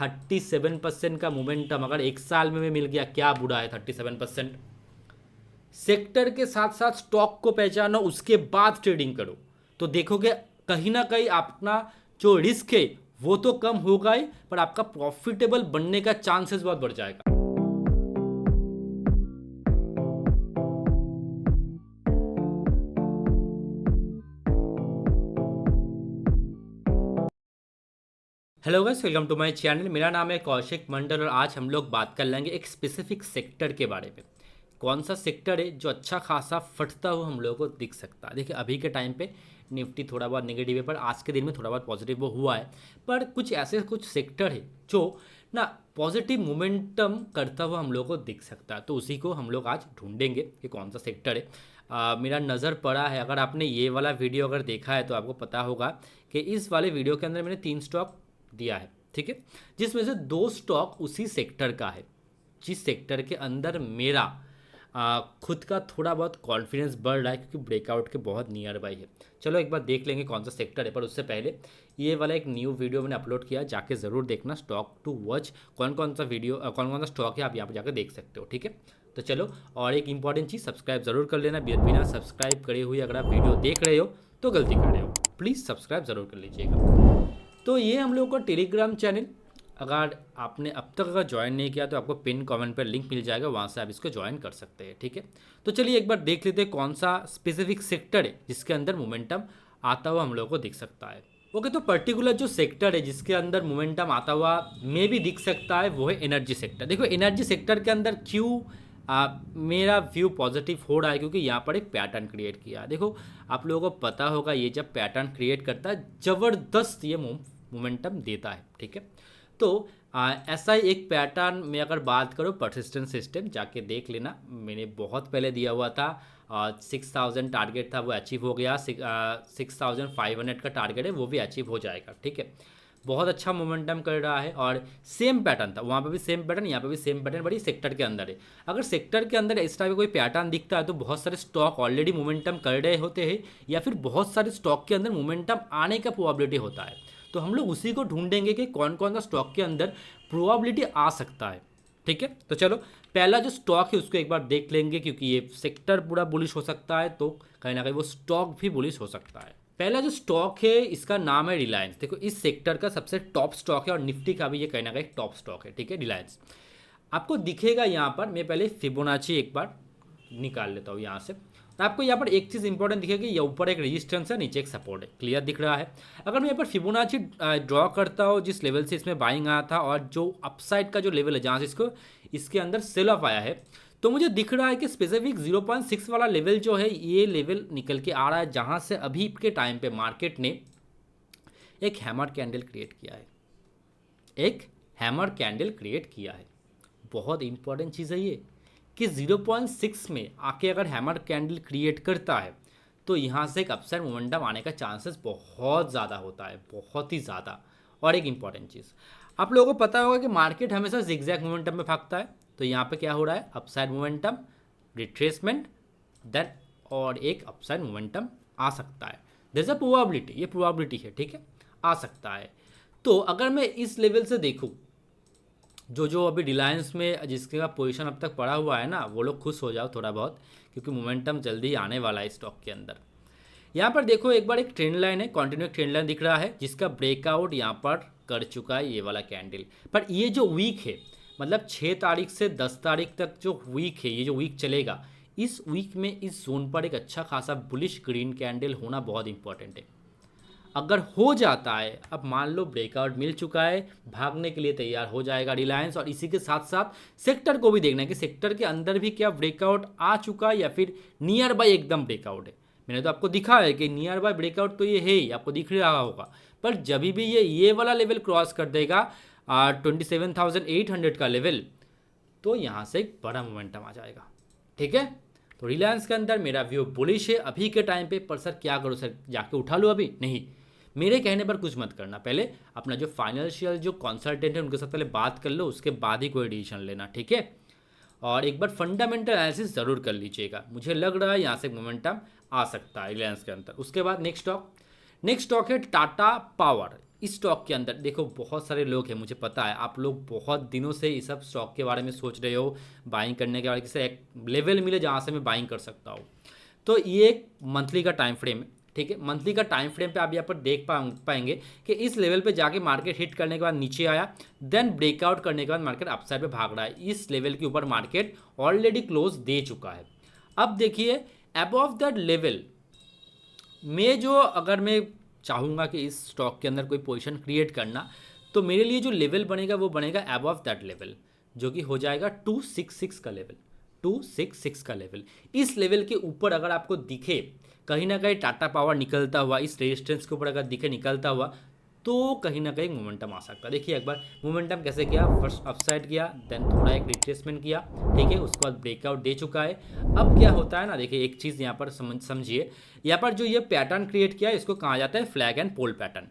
37% का मोमेंटम अगर एक साल में मिल गया, क्या बुरा है 37%। सेक्टर के साथ साथ स्टॉक को पहचानो, उसके बाद ट्रेडिंग करो, तो देखोगे कहीं ना कहीं अपना जो रिस्क है वो तो कम होगा ही, पर आपका प्रॉफिटेबल बनने का चांसेस बहुत बढ़ जाएगा। Hello guys, welcome to my channel. मेरा नाम है कौशिक मंडल और आज हम लोग बात कर लेंगे एक स्पेसिफिक सेक्टर के बारे में। कौन सा सेक्टर है जो अच्छा खासा फटता हुआ हम लोगों को दिख सकता है। देखिए अभी के टाइम पे निफ्टी थोड़ा बहुत नेगेटिव है, पर आज के दिन में थोड़ा बहुत पॉजिटिव वो हुआ है। पर कुछ सेक्टर है जो ना पॉजिटिव मोमेंटम करता हुआ हम लोगों को दिख सकता है, तो उसी को हम लोग आज ढूंढेंगे कि कौन सा सेक्टर है। मेरा नज़र पड़ा है, अगर आपने ये वाला वीडियो अगर देखा है तो आपको पता होगा कि इस वाले वीडियो के अंदर मैंने 3 स्टॉक दिया है, ठीक है, जिसमें से 2 स्टॉक उसी सेक्टर का है जिस सेक्टर के अंदर मेरा खुद का थोड़ा बहुत कॉन्फिडेंस बढ़ रहा है, क्योंकि ब्रेकआउट के बहुत नियर बाई है। चलो एक बार देख लेंगे कौन सा सेक्टर है, पर उससे पहले ये वाला एक न्यू वीडियो मैंने अपलोड किया, जाके ज़रूर देखना, स्टॉक टू वॉच। कौन कौन सा स्टॉक है आप यहाँ पर जाकर देख सकते हो, ठीक है। तो चलो, और एक इंपॉर्टेंट चीज़, सब्सक्राइब ज़रूर कर लेना। बिना सब्सक्राइब करे हुए अगर आप वीडियो देख रहे हो तो गलती कर रहे हो, प्लीज़ सब्सक्राइब ज़रूर कर लीजिएगा। तो ये हम लोग का टेलीग्राम चैनल, अगर आपने अब तक अगर ज्वाइन नहीं किया तो आपको पिन कमेंट पर लिंक मिल जाएगा, वहाँ से आप इसको ज्वाइन कर सकते हैं, ठीक है। तो चलिए एक बार देख लेते हैं कौन सा स्पेसिफिक सेक्टर है जिसके अंदर मोमेंटम आता हुआ हम लोग को दिख सकता है। ओके, तो पर्टिकुलर जो सेक्टर है जिसके अंदर मोमेंटम आता हुआ में भी दिख सकता है वो है एनर्जी सेक्टर। देखो एनर्जी सेक्टर के अंदर क्यों मेरा व्यू पॉजिटिव हो रहा है, क्योंकि यहाँ पर एक पैटर्न क्रिएट किया है। देखो आप लोगों को पता होगा, ये जब पैटर्न क्रिएट करता है ज़बरदस्त ये मोमेंटम देता है, ठीक है। तो ऐसा ही एक पैटर्न में अगर बात करो, परसिस्टेंस सिस्टम जाके देख लेना, मैंने बहुत पहले दिया हुआ था। 6000 टारगेट था, वो अचीव हो गया। 6500 का टारगेट है, वो भी अचीव हो जाएगा, ठीक है। बहुत अच्छा मोमेंटम कर रहा है और सेम पैटर्न था, वहाँ पे भी सेम पैटर्न, यहाँ पे भी सेम पैटर्न, बड़ी सेक्टर के अंदर है। अगर सेक्टर के अंदर इस टाइप का कोई पैटर्न दिखता है तो बहुत सारे स्टॉक ऑलरेडी मोमेंटम कर रहे होते हैं, या फिर बहुत सारे स्टॉक के अंदर मोमेंटम आने का प्रोबेबिलिटी होता है। तो हम लोग उसी को ढूंढेंगे कि कौन कौन सा स्टॉक के अंदर प्रोबेबिलिटी आ सकता है, ठीक है। तो चलो पहला जो स्टॉक है उसको एक बार देख लेंगे, क्योंकि ये सेक्टर पूरा बुलिश हो सकता है तो कहीं ना कहीं वो स्टॉक भी बुलिश हो सकता है। पहला जो स्टॉक है इसका नाम है रिलायंस। देखो इस सेक्टर का सबसे टॉप स्टॉक है और निफ्टी का भी ये कहीं ना कहीं टॉप स्टॉक है, ठीक है, रिलायंस। आपको दिखेगा यहाँ पर, मैं पहले फिबोनाची एक बार निकाल लेता हूँ यहाँ से, तो आपको यहाँ पर एक चीज़ इंपॉर्टेंट दिखेगी, ये ऊपर एक रेजिस्टेंस है, नीचे एक सपोर्ट है, क्लियर दिख रहा है। अगर मैं यहाँ पर फिबोनाची ड्रॉ करता हूँ जिस लेवल से इसमें बाइंग आया था और जो अपसाइड का जो लेवल है जहाँ से इसको इसके अंदर सेल ऑफ आया है, तो मुझे दिख रहा है कि स्पेसिफिक 0.6 वाला लेवल जो है ये लेवल निकल के आ रहा है, जहाँ से अभी के टाइम पे मार्केट ने एक हैमर कैंडल क्रिएट किया है, एक हैमर कैंडल क्रिएट किया है। बहुत इंपॉर्टेंट चीज़ है ये कि 0.6 में आके अगर हैमर कैंडल क्रिएट करता है तो यहाँ से एक अपसाइड मोमेंटम आने का चांसेस बहुत ज़्यादा होता है, बहुत ही ज़्यादा। और एक इंपॉर्टेंट चीज़, आप लोगों को पता होगा कि मार्केट हमेशा जिगजैग मोमेंटम में भागता है, तो यहाँ पे क्या हो रहा है, अपसाइड मोमेंटम, रिट्रेसमेंट, देन और एक अपसाइड मोमेंटम आ सकता है। देयर इज अ प्रोबेबिलिटी, ये प्रोबेबिलिटी है, ठीक है, आ सकता है। तो अगर मैं इस लेवल से देखूँ, जो अभी रिलायंस में जिसका पोजीशन अब तक पड़ा हुआ है ना, वो लोग खुश हो जाओ थोड़ा बहुत, क्योंकि मोमेंटम जल्दी आने वाला है स्टॉक के अंदर। यहाँ पर देखो एक बार एक ट्रेंड लाइन है, कंटिन्यूस ट्रेंड लाइन दिख रहा है, जिसका ब्रेकआउट यहाँ पर कर चुका है ये वाला कैंडल। पर ये जो वीक है, मतलब 6 तारीख से 10 तारीख तक जो वीक है, ये जो वीक चलेगा, इस वीक में इस जोन पर एक अच्छा खासा बुलिश ग्रीन कैंडल होना बहुत इंपॉर्टेंट है। अगर हो जाता है, अब मान लो ब्रेकआउट मिल चुका है, भागने के लिए तैयार हो जाएगा रिलायंस, और इसी के साथ साथ सेक्टर को भी देखना है कि सेक्टर के अंदर भी क्या ब्रेकआउट आ चुका है या फिर नियर बाय एकदम ब्रेकआउट है। मैंने तो आपको दिखा है कि नियर बाय ब्रेकआउट तो ये है ही, आपको दिख रहा होगा। पर जब भी ये वाला लेवल क्रॉस कर देगा 27,800 का लेवल, तो यहाँ से एक बड़ा मोमेंटम आ जाएगा, ठीक है। तो रिलायंस के अंदर मेरा व्यू बुलिश है अभी के टाइम पे। पर सर क्या करूँ सर, जाके उठा लो अभी? नहीं, मेरे कहने पर कुछ मत करना, पहले अपना जो फाइनेंशियल जो कंसल्टेंट है उनके साथ पहले बात कर लो, उसके बाद ही कोई डिसीजन लेना, ठीक है। और एक बार फंडामेंटल एनालिसिस ज़रूर कर लीजिएगा, मुझे लग रहा है यहाँ से मोमेंटम आ सकता है रिलायंस के अंदर। उसके बाद नेक्स्ट स्टॉक है टाटा पावर। इस स्टॉक के अंदर देखो बहुत सारे लोग हैं, मुझे पता है आप लोग बहुत दिनों से इस सब स्टॉक के बारे में सोच रहे हो, बाइंग करने के बारे में, किसी एक लेवल मिले जहाँ से मैं बाइंग कर सकता हूँ। तो ये एक मंथली का टाइम फ्रेम है, ठीक है। मंथली का टाइम फ्रेम पे आप यहाँ पर देख पाएंगे कि इस लेवल पे जाके मार्केट हिट करने के बाद नीचे आया, देन ब्रेकआउट करने के बाद मार्केट अपसाइड पे भाग रहा है। इस लेवल के ऊपर मार्केट ऑलरेडी क्लोज दे चुका है। अब देखिए अबव दैट लेवल में जो, अगर मैं चाहूँगा कि इस स्टॉक के अंदर कोई पोजीशन क्रिएट करना, तो मेरे लिए जो लेवल बनेगा वो बनेगा अबव दैट लेवल, जो कि हो जाएगा 266 का लेवल। 266 का लेवल, इस लेवल के ऊपर अगर आपको दिखे कहीं ना कहीं टाटा पावर निकलता हुआ, इस रेजिस्टेंस के ऊपर अगर दिखे निकलता हुआ, तो कहीं ना कहीं मोमेंटम आ सकता है। देखिए एक बार मोमेंटम कैसे किया, फर्स्ट अपसाइड किया, देन थोड़ा एक रिट्रेसमेंट किया, ठीक है, उसके बाद ब्रेकआउट दे चुका है। अब क्या होता है ना, देखिए एक चीज़ यहाँ पर समझिए, यहाँ पर जो ये पैटर्न क्रिएट किया है इसको कहा जाता है फ्लैग एंड पोल पैटर्न।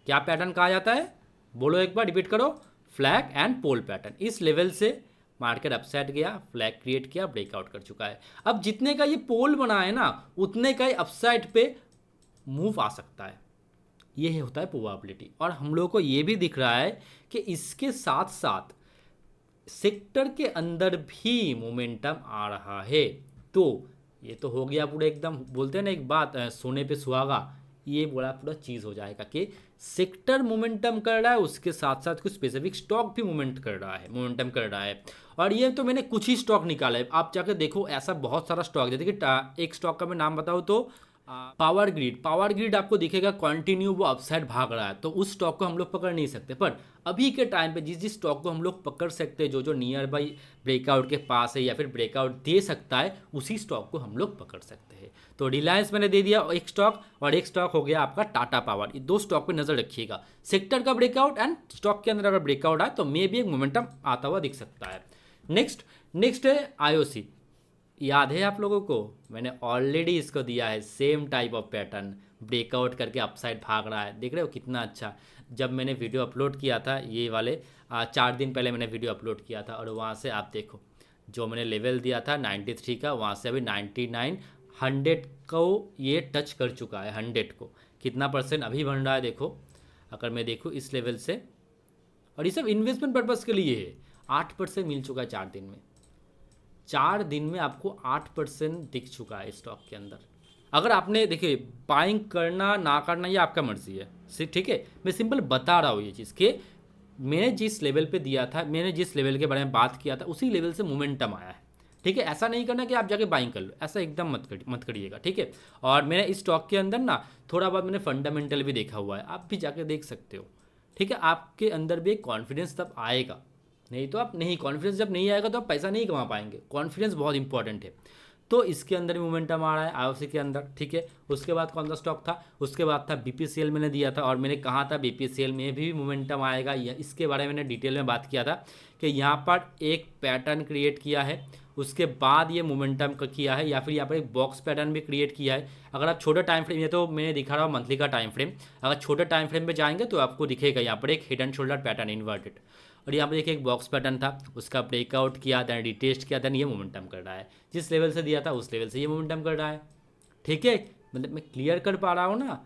क्या पैटर्न कहा जाता है, बोलो एक बार, रिपीट करो, फ्लैग एंड पोल पैटर्न। इस लेवल से मार्केट अपसाइड गया, फ्लैग क्रिएट किया, ब्रेकआउट कर चुका है। अब जितने का ये पोल बना है ना, उतने का ही अपसाइड पे मूव आ सकता है, ये होता है प्रोबेबिलिटी। और हम लोगों को ये भी दिख रहा है कि इसके साथ साथ सेक्टर के अंदर भी मोमेंटम आ रहा है। तो ये तो हो गया पूरा एकदम, बोलते हैं ना एक बात, सोने पे सुहागा, ये बड़ा पूरा चीज़ हो जाएगा कि सेक्टर मोमेंटम कर रहा है, उसके साथ साथ कुछ स्पेसिफिक स्टॉक भी मोमेंटम कर रहा है। और ये तो मैंने कुछ ही स्टॉक निकाला है, आप जाकर देखो ऐसा बहुत सारा स्टॉक, जैसे कि एक स्टॉक का मैं नाम बताऊँ तो पावर ग्रिड आपको दिखेगा कंटिन्यू वो अपसाइड भाग रहा है, तो उस स्टॉक को हम लोग पकड़ नहीं सकते। पर अभी के टाइम पे जिस स्टॉक को हम लोग पकड़ सकते हैं, जो नियर बाई ब्रेकआउट के पास है या फिर ब्रेकआउट दे सकता है, उसी स्टॉक को हम लोग पकड़ सकते हैं। तो रिलायंस मैंने दे दिया एक स्टॉक, और एक स्टॉक हो गया आपका टाटा पावर। ये दो स्टॉक पे नजर रखिएगा, सेक्टर का ब्रेकआउट एंड स्टॉक के अंदर अगर ब्रेकआउट आए तो मे भी एक मोमेंटम आता हुआ दिख सकता है। नेक्स्ट है आईओसी। याद है आप लोगों को, मैंने ऑलरेडी इसको दिया है same type of pattern, breakout करके अपसाइड भाग रहा है, देख रहे हो कितना अच्छा। जब मैंने वीडियो अपलोड किया था ये वाले 4 दिन पहले मैंने वीडियो अपलोड किया था, और वहाँ से आप देखो जो मैंने लेवल दिया था 93 का, वहाँ से अभी 99 100 को ये टच कर चुका है। 100 को कितना परसेंट अभी बन रहा है देखो, अगर मैं देखूँ इस लेवल से, और ये सब इन्वेस्टमेंट पर्पज़ के लिए है। 8% मिल चुका है 4 दिन में। 4 दिन में आपको 8% दिख चुका है स्टॉक के अंदर। अगर आपने देखिए बाइंग करना ना करना ये आपका मर्जी है, ठीक है, मैं सिंपल बता रहा हूँ ये चीज़ कि मैंने जिस लेवल पे दिया था, मैंने जिस लेवल के बारे में बात किया था, उसी लेवल से मोमेंटम आया है, ठीक है। ऐसा नहीं करना कि आप जाके बाइंग कर लो, ऐसा एकदम मत करिएगा, ठीक है। और मैंने इस स्टॉक के अंदर ना थोड़ा बहुत मैंने फंडामेंटल भी देखा हुआ है, आप भी जाके देख सकते हो, ठीक है। आपके अंदर भी एक कॉन्फिडेंस तब आएगा, नहीं तो आप नहीं, कॉन्फिडेंस जब नहीं आएगा तो आप पैसा नहीं कमा पाएंगे। कॉन्फिडेंस बहुत इंपॉर्टेंट है। तो इसके अंदर भी मोमेंटम आ रहा है आईओसी के अंदर, ठीक है। उसके बाद कौन सा स्टॉक था, उसके बाद था बीपीसीएल मैंने दिया था, और मैंने कहा था बीपीसीएल में भी मोमेंटम आएगा। इसके बारे में मैंने डिटेल में बात किया था कि यहाँ पर एक पैटर्न क्रिएट किया है, उसके बाद ये मोमेंटम का किया है, या फिर यहाँ पर एक बॉक्स पैटर्न भी क्रिएट किया है। अगर आप छोटे टाइम फ्रेम, ये तो मैंने दिखा रहा हूँ मंथली का टाइम फ्रेम, अगर छोटे टाइम फ्रेम पे जाएंगे तो आपको दिखेगा यहाँ पर एक head and shoulder pattern inverted, और यहाँ पर देखिए एक बॉक्स पैटर्न था, उसका ब्रेकआउट किया, देन रिटेस्ट किया, देन ये मोमेंटम कर रहा है। जिस लेवल से दिया था उस लेवल से ये मोमेंटम कर रहा है, ठीक है। मतलब मैं क्लियर कर पा रहा हूँ ना।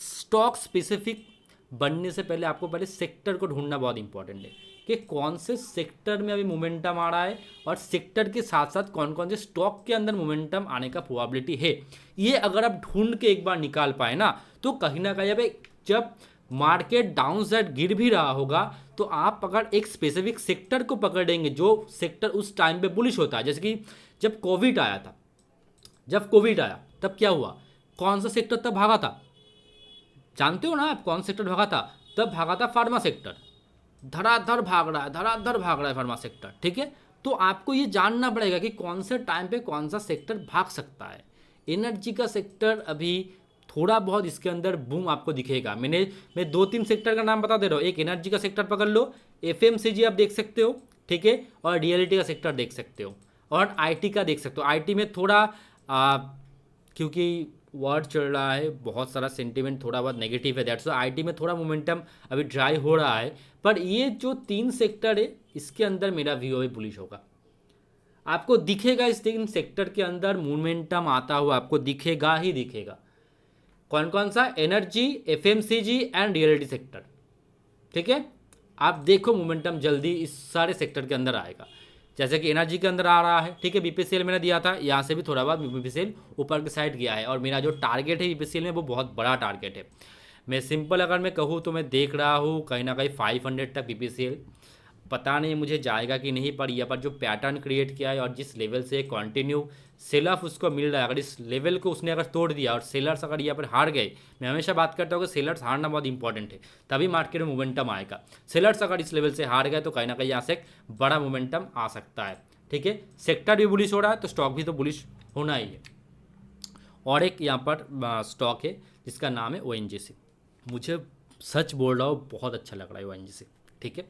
स्टॉक स्पेसिफिक बनने से पहले आपको पहले सेक्टर को ढूंढना बहुत इंपॉर्टेंट है कि कौन से सेक्टर में अभी मोमेंटम आ रहा है, और सेक्टर के साथ साथ कौन कौन से स्टॉक के अंदर मोमेंटम आने का प्रोबेबिलिटी है। ये अगर आप ढूंढ के एक बार निकाल पाए ना, तो कहीं ना कहीं जब मार्केट डाउन साइड गिर भी रहा होगा, तो आप अगर एक स्पेसिफिक सेक्टर को पकड़ेंगे जो सेक्टर उस टाइम पे बुलिश होता है, जैसे कि जब कोविड आया तब क्या हुआ, कौन सा सेक्टर तब भागा था, जानते हो ना आप कौन सेक्टर भागा था, तब भागा था फार्मा सेक्टर। धड़ाधड़ भाग रहा है फार्मा सेक्टर, ठीक है। तो आपको ये जानना पड़ेगा कि कौन से टाइम पे कौन सा सेक्टर भाग सकता है। एनर्जी का सेक्टर अभी थोड़ा बहुत इसके अंदर बूम आपको दिखेगा। मैं 2-3 सेक्टर का नाम बता दे रहा हूँ। एक एनर्जी का सेक्टर पकड़ लो, एफएमसीजी आप देख सकते हो, ठीक है, और रियलिटी का सेक्टर देख सकते हो, और आईटी का देख सकते हो। आईटी में थोड़ा क्योंकि वर्ड चल रहा है, बहुत सारा सेंटीमेंट थोड़ा बहुत नेगेटिव है, दैट्स आईटी में थोड़ा मोमेंटम अभी ड्राई हो रहा है। पर ये जो 3 सेक्टर है इसके अंदर मेरा व्यू अभी बुलिश होगा। आपको दिखेगा इस 3 सेक्टर के अंदर मोमेंटम आता हुआ, आपको दिखेगा ही दिखेगा। कौन कौन सा? Energy, FMCG and reality sector. ठीक है, आप देखो मोमेंटम जल्दी इस सारे सेक्टर के अंदर आएगा। जैसे कि एनर्जी के अंदर आ रहा है, ठीक है, बीपीसीएल मैंने दिया था, यहाँ से भी थोड़ा बहुत बीपीसीएल ऊपर की साइड गया है, और मेरा जो टारगेट है बीपीसीएल में वो बहुत बड़ा टारगेट है। मैं सिंपल अगर मैं कहूँ तो मैं देख रहा हूँ कहीं ना कहीं 500 तक बीपीसीएल, पता नहीं मुझे जाएगा कि नहीं, पर यहाँ पर जो पैटर्न क्रिएट किया है और जिस लेवल से कंटिन्यू सेल ऑफ उसको मिल रहा है, अगर इस लेवल को उसने अगर तोड़ दिया और सेलर्स अगर यहाँ पर हार गए, मैं हमेशा बात करता हूँ कि सेलर्स हारना बहुत इंपॉर्टेंट है, तभी मार्केट में मोमेंटम आएगा। सेलर्स अगर इस लेवल से हार गए तो कहीं ना कहीं यहाँ से एक बड़ा मोमेंटम आ सकता है। ठीक है, सेक्टर भी बुलिश हो रहा है तो स्टॉक भी तो बुलिश होना ही है। और एक यहाँ पर स्टॉक है जिसका नाम है ओएनजीसी। मुझे सच बोल रहा हूँ बहुत अच्छा लग रहा है ओएनजीसी। ठीक है,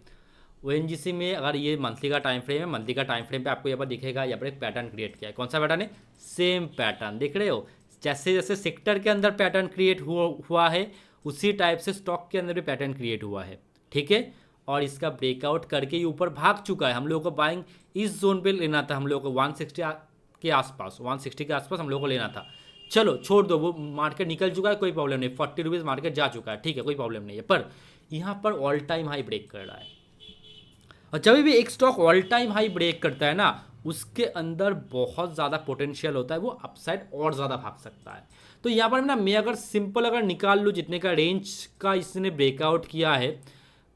ओएनजीसी में अगर ये मंथली का टाइम फ्रेम है, मंथली का टाइम फ्रेम पे आपको यहाँ पर दिखेगा, यहाँ पर एक पैटर्न क्रिएट किया है। कौन सा पैटर्न है? सेम पैटर्न देख रहे हो, जैसे जैसे सेक्टर के अंदर पैटर्न क्रिएट हुआ है उसी टाइप से स्टॉक के अंदर भी पैटर्न क्रिएट हुआ है। ठीक है, और इसका ब्रेकआउट करके ये ऊपर भाग चुका है। हम लोगों को बाइंग इस जोन पे लेना था, हम लोगों को 160 के आसपास, 160 के आसपास हम लोगों को लेना था। चलो छोड़ दो, वो मार्केट निकल चुका है, कोई प्रॉब्लम नहीं, 40 रुपीज़ मार्केट जा चुका है, ठीक है, कोई प्रॉब्लम नहीं है। पर यहाँ पर ऑल टाइम हाई ब्रेक कर रहा है, और जब भी एक stock all time high break करता है ना, उसके अंदर बहुत ज़्यादा पोटेंशियल होता है, वो अपसाइड और ज़्यादा भाग सकता है। तो यहाँ पर ना मैं अगर सिंपल अगर निकाल लूँ जितने का रेंज का इसने ब्रेकआउट किया है,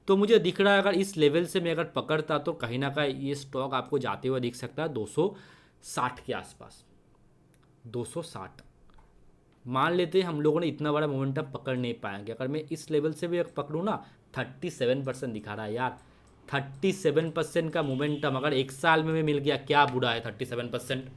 तो मुझे दिख रहा है अगर इस लेवल से मैं अगर पकड़ता तो कहीं ना कहीं ये स्टॉक आपको जाते हुए दिख सकता है 260 के आसपास। 260 मान लेते हैं हम लोगों ने इतना बड़ा मोमेंटम पकड़ नहीं पाएंगे, अगर मैं इस लेवल से भी पकड़ूँ ना, 37% दिखा रहा है यार, 37% का मोमेंटम अगर एक साल में मिल गया, क्या बुरा है 37%।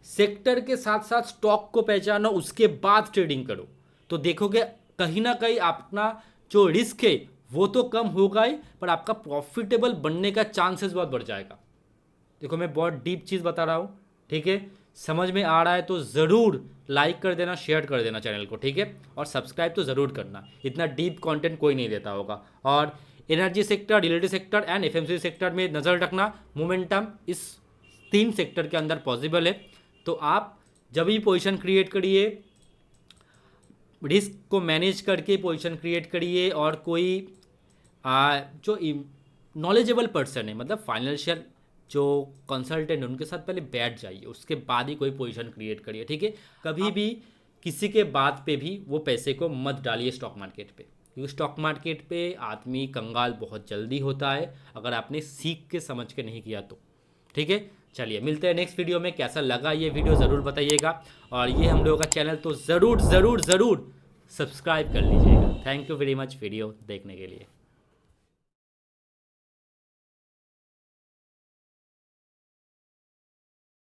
सेक्टर के साथ साथ स्टॉक को पहचानो, उसके बाद ट्रेडिंग करो, तो देखोगे कहीं ना कहीं अपना जो रिस्क है वो तो कम होगा ही, पर आपका प्रॉफिटेबल बनने का चांसेस बहुत बढ़ जाएगा। देखो मैं बहुत डीप चीज़ बता रहा हूँ, ठीक है, समझ में आ रहा है तो ज़रूर लाइक कर देना, शेयर कर देना चैनल को, ठीक है, और सब्सक्राइब तो ज़रूर करना, इतना डीप कंटेंट कोई नहीं देता होगा। और energy sector, reality sector and FMCG sector में नज़र रखना, मोमेंटम इस 3 सेक्टर के अंदर पॉसिबल है। तो आप जब भी पोजीशन क्रिएट करिए, रिस्क को मैनेज करके पोजीशन क्रिएट करिए, और कोई जो नॉलेजेबल पर्सन है, मतलब फाइनेंशियल जो कंसल्टेंट, उनके साथ पहले बैठ जाइए, उसके बाद ही कोई पोजीशन क्रिएट करिए। ठीक है, कभी भी किसी के बात पे भी वो पैसे को मत डालिए स्टॉक मार्केट पे, क्योंकि स्टॉक मार्केट पे आदमी कंगाल बहुत जल्दी होता है अगर आपने सीख के समझ के नहीं किया तो। ठीक है, चलिए मिलते हैं नेक्स्ट वीडियो में। कैसा लगा ये वीडियो ज़रूर बताइएगा, और ये हम लोगों का चैनल तो ज़रूर ज़रूर ज़रूर सब्सक्राइब कर लीजिएगा। Thank you very much video देखने के लिए।